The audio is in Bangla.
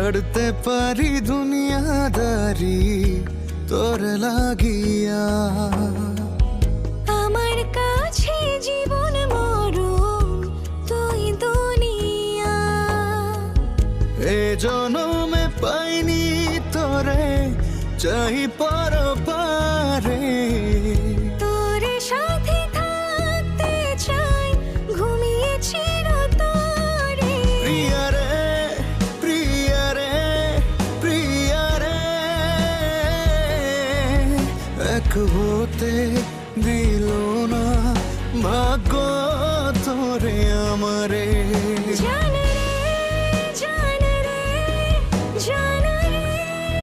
ছাড়তে পারি দুনিয়াদারি তোর লাগিয়া। আমার কাছে জীবন মরণ তুই দুনিয়া। এ জনমে পাইনি তোরে, চাই পরপারে। তোর সাথে থাকতে চাই ঘুমিয়ে চিরতরে। প্রিয়া রে, প্রিয়া রে, প্রিয়া রে, এক হতে দিল না ভাগ্য তোরে আমারে।